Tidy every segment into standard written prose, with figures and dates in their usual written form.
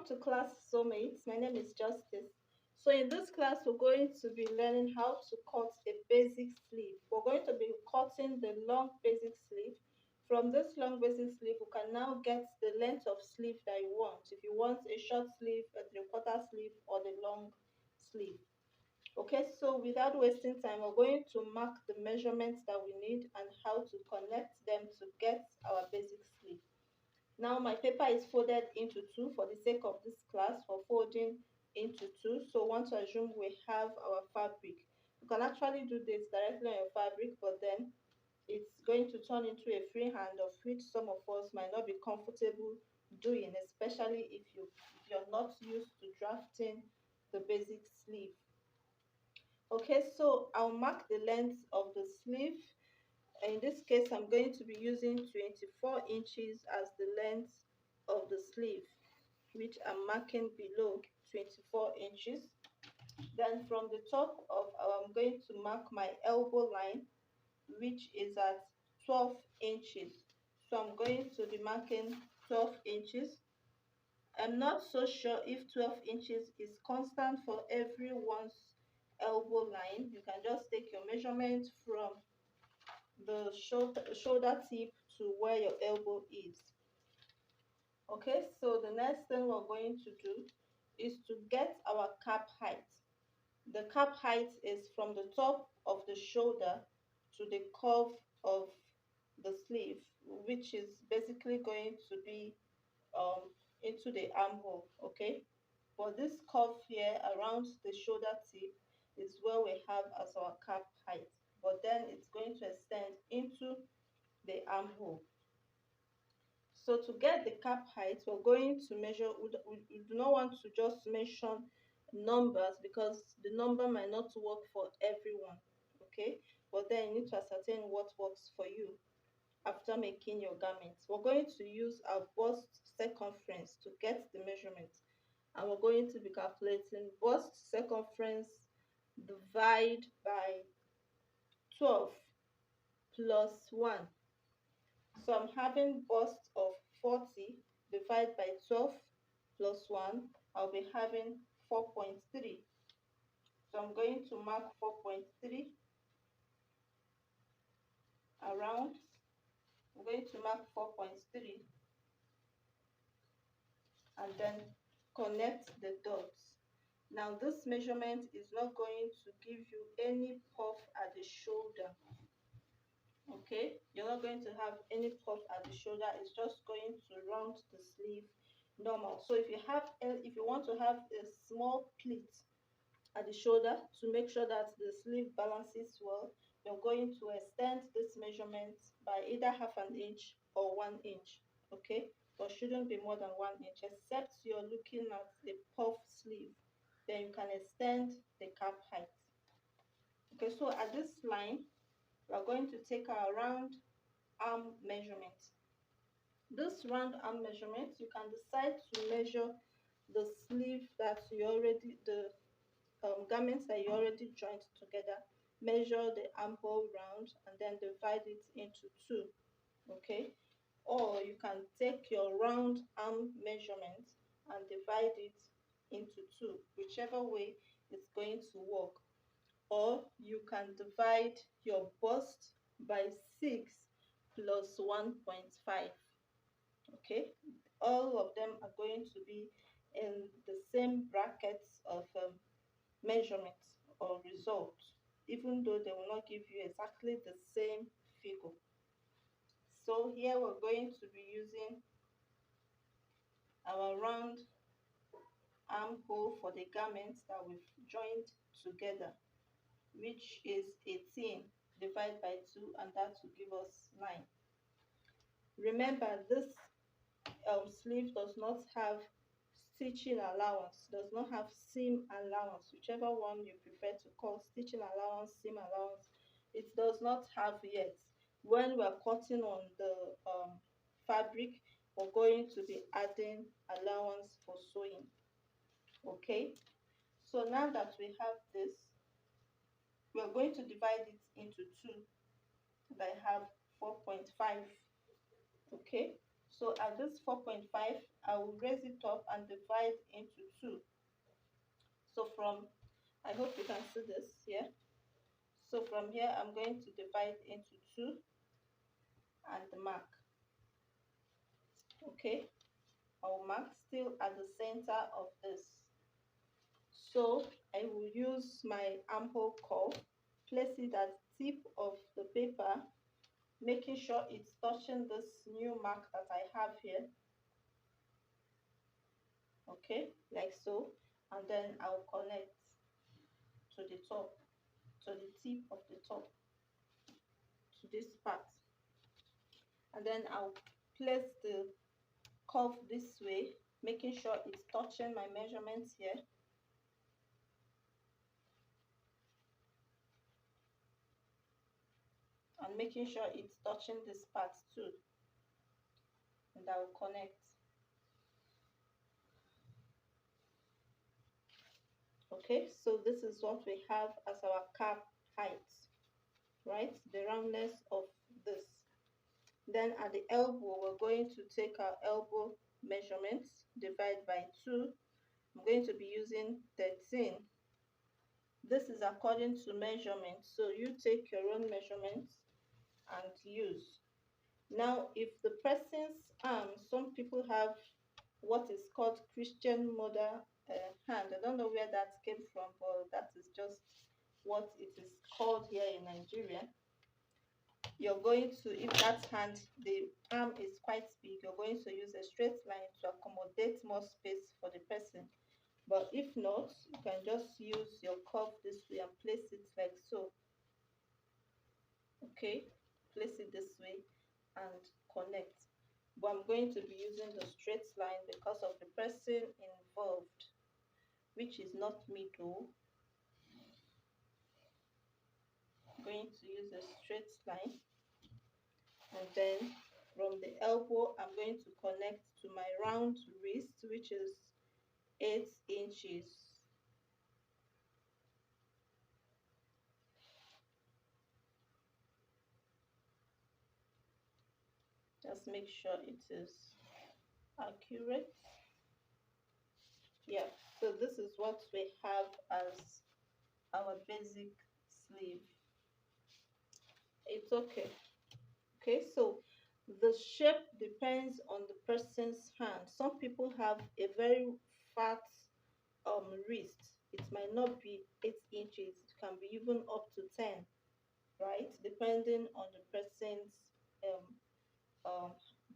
Welcome to class Soulmates. My name is Justice. So in this class, we're going to be learning how to cut a basic sleeve. We're going to be cutting the long basic sleeve. From this long basic sleeve, we can now get the length of sleeve that you want. If you want a short sleeve, a three-quarter sleeve, or the long sleeve. Okay, so without wasting time, we're going to mark the measurements that we need and how to connect them to get our basic sleeve. Now my paper is folded into two for the sake of this class for folding into two. So want to assume we have our fabric. You can actually do this directly on your fabric, but then it's going to turn into a freehand of which some of us might not be comfortable doing, especially if you're not used to drafting the basic sleeve. Okay, so I'll mark the length of the sleeve. In this case, I'm going to be using 24 inches as the length of the sleeve, which I'm marking below 24 inches. Then from the top of, I'm going to mark my elbow line, which is at 12 inches. So I'm going to be marking 12 inches. I'm not so sure if 12 inches is constant for everyone's elbow line. You can just take your measurement from the shoulder tip to where your elbow is. Okay, so the next thing we're going to do is to get our cap height. The cap height is from the top of the shoulder to the curve of the sleeve, which is basically going to be into the armhole. Okay, but this curve here around the shoulder tip is where we have as our cap height, but then it's going to extend into the armhole. So to get the cap height, we're going to measure. We do not want to just mention numbers because the number might not work for everyone. Okay, but then you need to ascertain what works for you after making your garments. We're going to use our bust circumference to get the measurement, and we're going to be calculating bust circumference divide by 12 plus 1. So I'm having bust of 40 divided by 12 plus 1. I'll be having 4.3. So I'm going to mark 4.3 around. I'm going to mark 4.3 and then connect the dots. Now this measurement is not going to give you any puff at the shoulder. Okay, you're not going to have any puff at the shoulder. It's just going to round the sleeve normal. So if you want to have a small pleat at the shoulder to make sure that the sleeve balances well, you're going to extend this measurement by either half an inch or 1 inch. Okay, but shouldn't be more than 1 inch, except you're looking at the puff sleeve, then you can extend the cap height. Okay, so at this line we are going to take our round arm measurement. This round arm measurement, you can decide to measure the sleeve that you already, the garments that you already joined together. Measure the armhole round and then divide it into two. Okay, or you can take your round arm measurement and divide it into two, whichever way it's going to work. Or you can divide your bust by 6 plus 1.5. Okay, all of them are going to be in the same brackets of measurements or results, even though they will not give you exactly the same figure. So here we're going to be using our round armhole for the garments that we've joined together, which is 18 divided by 2, and that will give us 9. Remember, this sleeve does not have stitching allowance, does not have seam allowance, whichever one you prefer to call stitching allowance, seam allowance, it does not have yet. When we are cutting on the fabric, we're going to be adding allowance for sewing. Okay, so now that we have this, we are going to divide it into two, and I have 4.5. Okay, so at this 4.5, I will raise it up and divide into two. So from, I hope you can see this here. So from here, I'm going to divide into two and mark. Okay, I'll mark still at the center of this. So I will use my armhole curve, place it at the tip of the paper, making sure it's touching this new mark that I have here. Okay, like so. And then I'll connect to the top, to the tip of the top, to this part. And then I'll place the curve this way, making sure it's touching my measurements here. And making sure it's touching this part too. And I will connect. Okay, so this is what we have as our cap height, right? The roundness of this. Then at the elbow, we're going to take our elbow measurements, divide by 2. I'm going to be using 13. This is according to measurements, so you take your own measurements and use. Now, if the person's arm, some people have what is called Christian mother hand. I don't know where that came from, but that is just what it is called here in Nigeria. You're going to, if that hand, the arm is quite big, you're going to use a straight line to accommodate more space for the person. But if not, you can just use your curve this way and place it like so. Okay, place it this way and connect. But I'm going to be using the straight line because of the person involved, which is not me though. I'm going to use a straight line, and then from the elbow I'm going to connect to my round wrist, which is 8 inches. Just make sure it is accurate. Yeah, so this is what we have as our basic sleeve. It's okay. Okay, so the shape depends on the person's hand. Some people have a very fat wrist. It might not be 8 inches, it can be even up to 10, right? Depending on the person's um, um,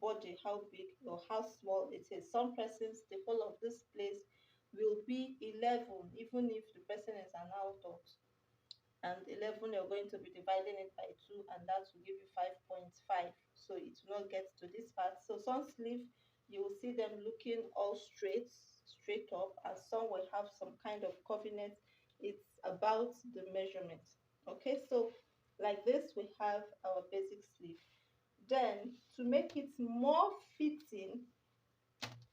body, how big or how small it is. Some persons, the whole of this place will be 11, even if the person is an adult. And 11, you're going to be dividing it by 2, and that will give you 5.5. So it will not get to this part. So some sleeve, you will see them looking all straight up, and some will have some kind of curviness. It's about the measurement. Okay, so like this, we have our basic sleeve. Then to make it more fitting,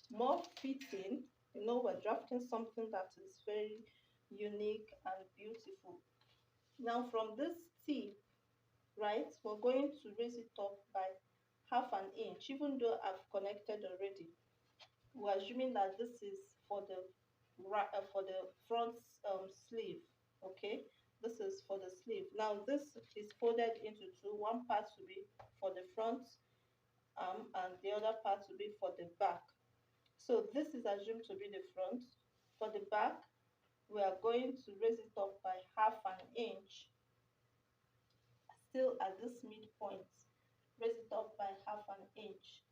we're drafting something that is very unique and beautiful. Now from this tip, right, we're going to raise it up by half an inch, even though I've connected already. We're assuming that this is for the front sleeve. Okay, this is for the sleeve. Now this is folded into two. One part will be for the front and the other part will be for the back. So this is assumed to be the front. For the back, we are going to raise it up by half an inch, still at this midpoint. Raise it up by half an inch.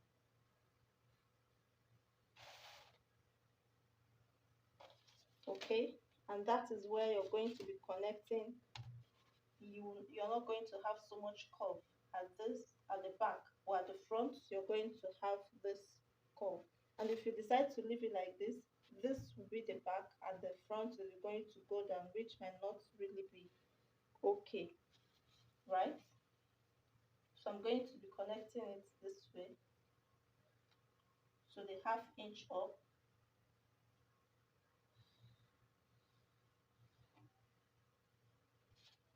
Okay, and that is where you're going to be connecting. You're not going to have so much curve at the back, or at the front you're going to have this curve. And if you decide to leave it like this will be the back, and the front is going to go down, which might not really be okay, right? So I'm going to be connecting it this way, so the half inch up,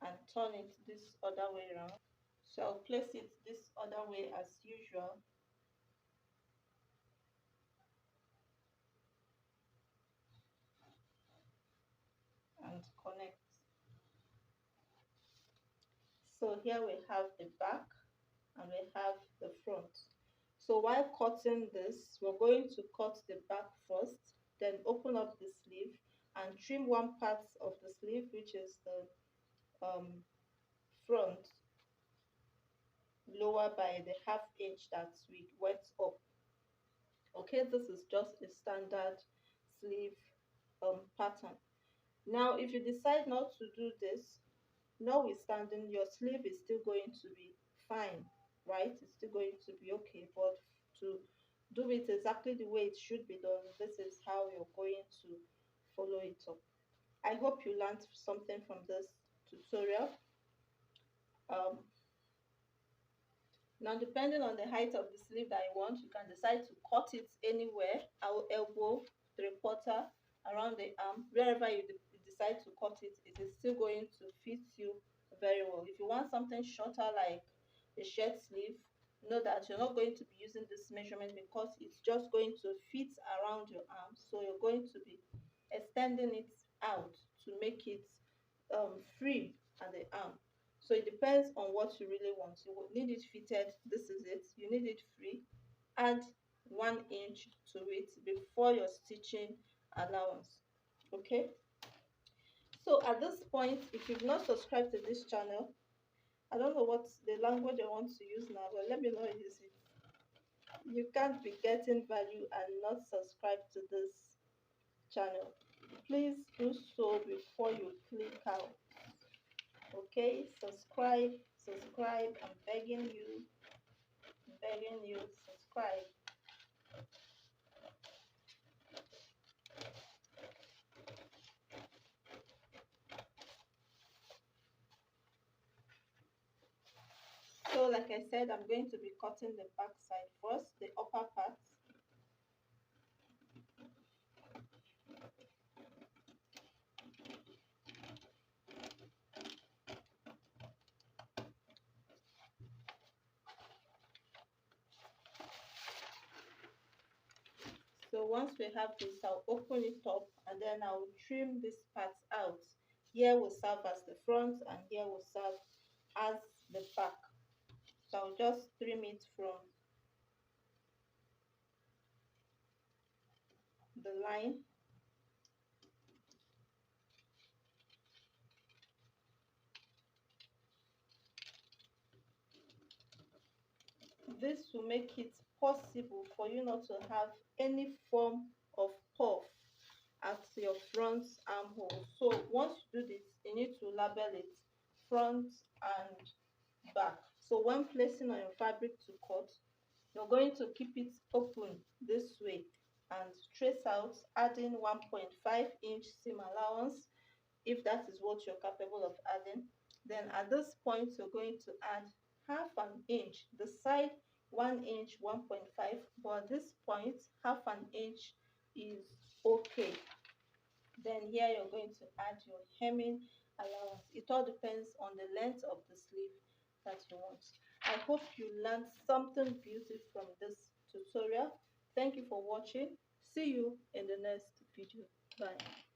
and turn it this other way around. So I'll place it this other way as usual. and connect. So here we have the back and we have the front. So while cutting this, we're going to cut the back first, then open up the sleeve and trim one part of the sleeve, which is the front, lower by the half inch that we went up. Okay, this is just a standard sleeve pattern. Now if you decide not to do this, notwithstanding, your sleeve is still going to be fine, right? It's still going to be okay, but to do it exactly the way it should be done, this is how you're going to follow it up. I hope you learned something from this tutorial. Now, depending on the height of the sleeve that you want, you can decide to cut it anywhere, our elbow, 3/4, around the arm, wherever you decide to cut it, it is still going to fit you very well. If you want something shorter like a shirt sleeve, know that you're not going to be using this measurement because it's just going to fit around your arm. So you're going to be extending it out to make it free at the arm. So it depends on what you really want. You will need it fitted, this is it. You need it free. Add 1 inch to it before your stitching allowance. Okay, so at this point, if you've not subscribed to this channel, I don't know what the language I want to use now, but let me know use it. You can't be getting value and not subscribe to this channel. Please do so before you click out. Okay, subscribe, I'm begging you, subscribe. So like I said, I'm going to be cutting the back side first, the upper part. So once we have this, I'll open it up and then I'll trim this part out. Here will serve as the front and here will serve as the back. So I'll just trim it from the line. This will make it possible for you not to have any form of puff at your front armhole. So once you do this, you need to label it front and back. So when placing on your fabric to cut, you're going to keep it open this way and trace out, adding 1.5-inch seam allowance if that is what you're capable of adding. Then at this point, you're going to add half an inch, the side 1 inch, 1.5, but at this point half an inch is okay. Then here you're going to add your hemming allowance. It all depends on the length of the sleeve that you want. I hope you learned something beautiful from this tutorial. Thank you for watching. See you in the next video. Bye.